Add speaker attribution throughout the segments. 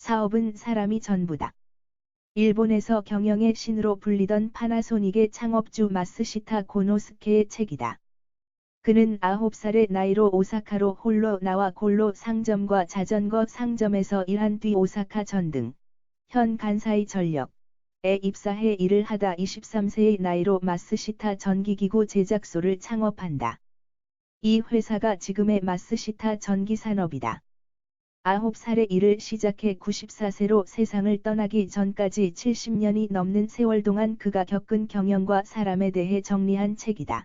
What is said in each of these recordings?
Speaker 1: 사업은 사람이 전부다. 일본에서 경영의 신으로 불리던 파나소닉의 창업주 마스시타 고노스케의 책이다. 그는 9살의 나이로 오사카로 홀로 나와 골로 상점과 자전거 상점에서 일한 뒤 오사카 전등, 현 간사이 전력에 입사해 일을 하다 23세의 나이로 마스시타 전기기구 제작소를 창업한다. 이 회사가 지금의 마스시타 전기산업이다. 9살에 일을 시작해 94세로 세상을 떠나기 전까지 70년이 넘는 세월 동안 그가 겪은 경영과 사람에 대해 정리한 책이다.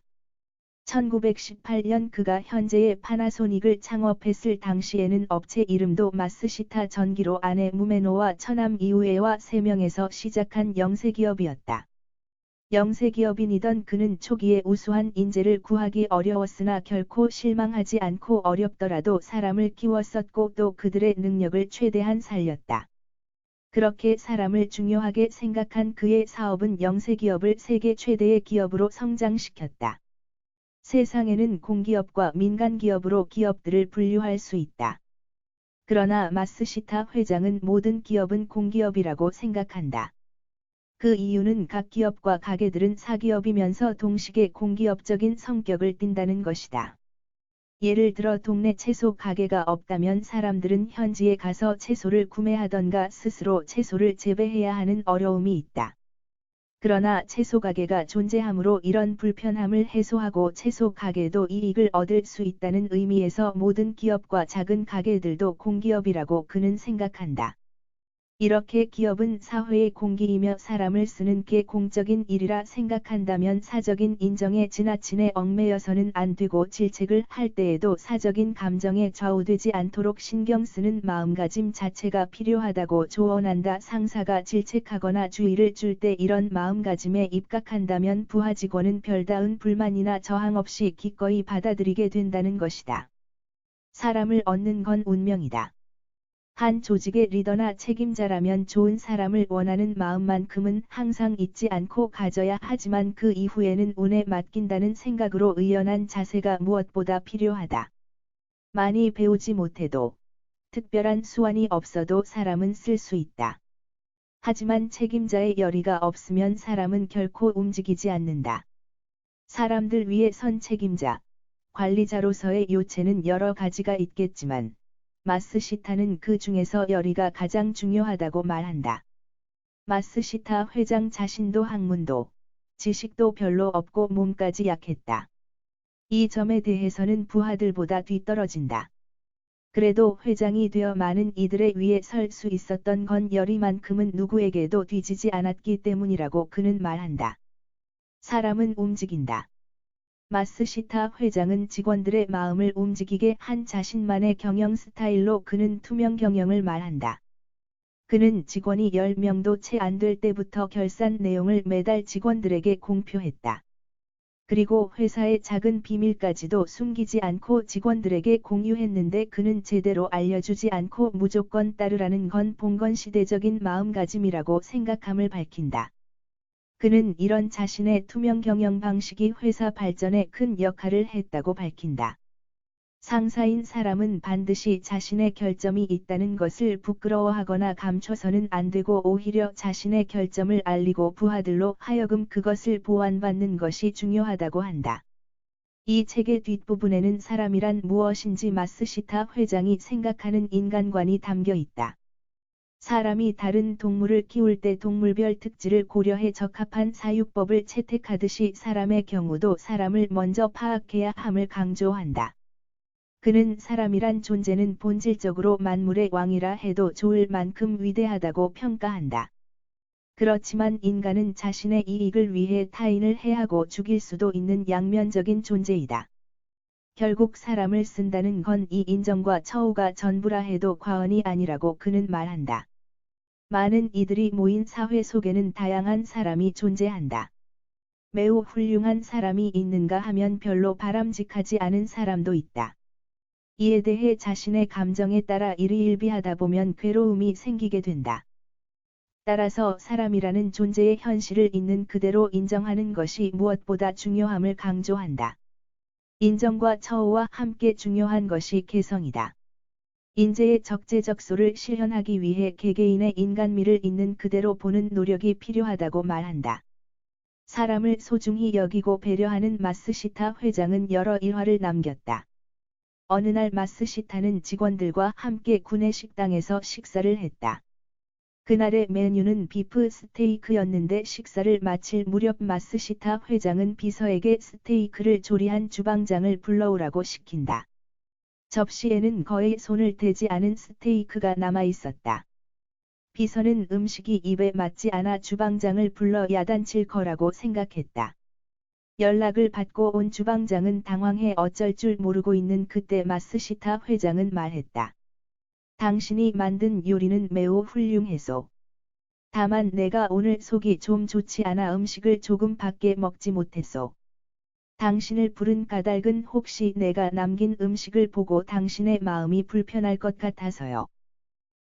Speaker 1: 1918년 그가 현재의 파나소닉을 창업했을 당시에는 업체 이름도 마스시타 전기로 아내 무메노와 처남 이우에와 3명에서 시작한 영세기업이었다. 영세기업인이던 그는 초기에 우수한 인재를 구하기 어려웠으나 결코 실망하지 않고 어렵더라도 사람을 키웠었고 또 그들의 능력을 최대한 살렸다. 그렇게 사람을 중요하게 생각한 그의 사업은 영세기업을 세계 최대의 기업으로 성장시켰다. 세상에는 공기업과 민간기업으로 기업들을 분류할 수 있다. 그러나 마스시타 회장은 모든 기업은 공기업이라고 생각한다. 그 이유는 각 기업과 가게들은 사기업이면서 동시에 공기업적인 성격을 띈다는 것이다. 예를 들어 동네 채소 가게가 없다면 사람들은 현지에 가서 채소를 구매하던가 스스로 채소를 재배해야 하는 어려움이 있다. 그러나 채소 가게가 존재하므로 이런 불편함을 해소하고 채소 가게도 이익을 얻을 수 있다는 의미에서 모든 기업과 작은 가게들도 공기업이라고 그는 생각한다. 이렇게 기업은 사회의 공기이며 사람을 쓰는 게 공적인 일이라 생각한다면 사적인 인정에 지나치게 얽매여서는 안 되고 질책을 할 때에도 사적인 감정에 좌우되지 않도록 신경 쓰는 마음가짐 자체가 필요하다고 조언한다. 상사가 질책하거나 주의를 줄 때 이런 마음가짐에 입각한다면 부하 직원은 별다른 불만이나 저항 없이 기꺼이 받아들이게 된다는 것이다. 사람을 얻는 건 운명이다. 한 조직의 리더나 책임자라면 좋은 사람을 원하는 마음만큼은 항상 잊지 않고 가져야 하지만 그 이후에는 운에 맡긴다는 생각으로 의연한 자세가 무엇보다 필요하다. 많이 배우지 못해도, 특별한 수완이 없어도 사람은 쓸 수 있다. 하지만 책임자의 열의가 없으면 사람은 결코 움직이지 않는다. 사람들 위에 선 책임자, 관리자로서의 요체는 여러 가지가 있겠지만, 마스시타는 그 중에서 열의가 가장 중요하다고 말한다. 마스시타 회장 자신도 학문도, 지식도 별로 없고 몸까지 약했다. 이 점에 대해서는 부하들보다 뒤떨어진다. 그래도 회장이 되어 많은 이들의 위에 설 수 있었던 건 열의만큼은 누구에게도 뒤지지 않았기 때문이라고 그는 말한다. 사람은 움직인다. 마스시타 회장은 직원들의 마음을 움직이게 한 자신만의 경영 스타일로 그는 투명 경영을 말한다. 그는 직원이 10명도 채 안 될 때부터 결산 내용을 매달 직원들에게 공표했다. 그리고 회사의 작은 비밀까지도 숨기지 않고 직원들에게 공유했는데 그는 제대로 알려주지 않고 무조건 따르라는 건 봉건시대적인 마음가짐이라고 생각함을 밝힌다. 그는 이런 자신의 투명 경영 방식이 회사 발전에 큰 역할을 했다고 밝힌다. 상사인 사람은 반드시 자신의 결점이 있다는 것을 부끄러워하거나 감춰서는 안 되고 오히려 자신의 결점을 알리고 부하들로 하여금 그것을 보완받는 것이 중요하다고 한다. 이 책의 뒷부분에는 사람이란 무엇인지 마스시타 회장이 생각하는 인간관이 담겨 있다. 사람이 다른 동물을 키울 때 동물별 특질을 고려해 적합한 사육법을 채택하듯이 사람의 경우도 사람을 먼저 파악해야 함을 강조한다. 그는 사람이란 존재는 본질적으로 만물의 왕이라 해도 좋을 만큼 위대하다고 평가한다. 그렇지만 인간은 자신의 이익을 위해 타인을 해하고 죽일 수도 있는 양면적인 존재이다. 결국 사람을 쓴다는 건 이 인정과 처우가 전부라 해도 과언이 아니라고 그는 말한다. 많은 이들이 모인 사회 속에는 다양한 사람이 존재한다. 매우 훌륭한 사람이 있는가 하면 별로 바람직하지 않은 사람도 있다. 이에 대해 자신의 감정에 따라 일희일비하다 보면 괴로움이 생기게 된다. 따라서 사람이라는 존재의 현실을 있는 그대로 인정하는 것이 무엇보다 중요함을 강조한다. 인정과 처우와 함께 중요한 것이 개성이다. 인재의 적재적소를 실현하기 위해 개개인의 인간미를 있는 그대로 보는 노력이 필요하다고 말한다. 사람을 소중히 여기고 배려하는 마스시타 회장은 여러 일화를 남겼다. 어느 날 마스시타는 직원들과 함께 구내 식당에서 식사를 했다. 그날의 메뉴는 비프 스테이크였는데 식사를 마칠 무렵 마스시타 회장은 비서에게 스테이크를 조리한 주방장을 불러오라고 시킨다. 접시에는 거의 손을 대지 않은 스테이크가 남아 있었다. 비서는 음식이 입에 맞지 않아 주방장을 불러 야단칠 거라고 생각했다. 연락을 받고 온 주방장은 당황해 어쩔 줄 모르고 있는 그때 마스시타 회장은 말했다. 당신이 만든 요리는 매우 훌륭해서. 다만 내가 오늘 속이 좀 좋지 않아 음식을 조금밖에 먹지 못했소. 당신을 부른 까닭은 혹시 내가 남긴 음식을 보고 당신의 마음이 불편할 것 같아서요.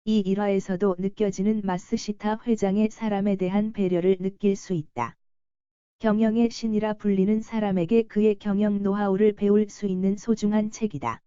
Speaker 1: 이 일화에서도 느껴지는 마스시타 회장의 사람에 대한 배려를 느낄 수 있다. 경영의 신이라 불리는 사람에게 그의 경영 노하우를 배울 수 있는 소중한 책이다.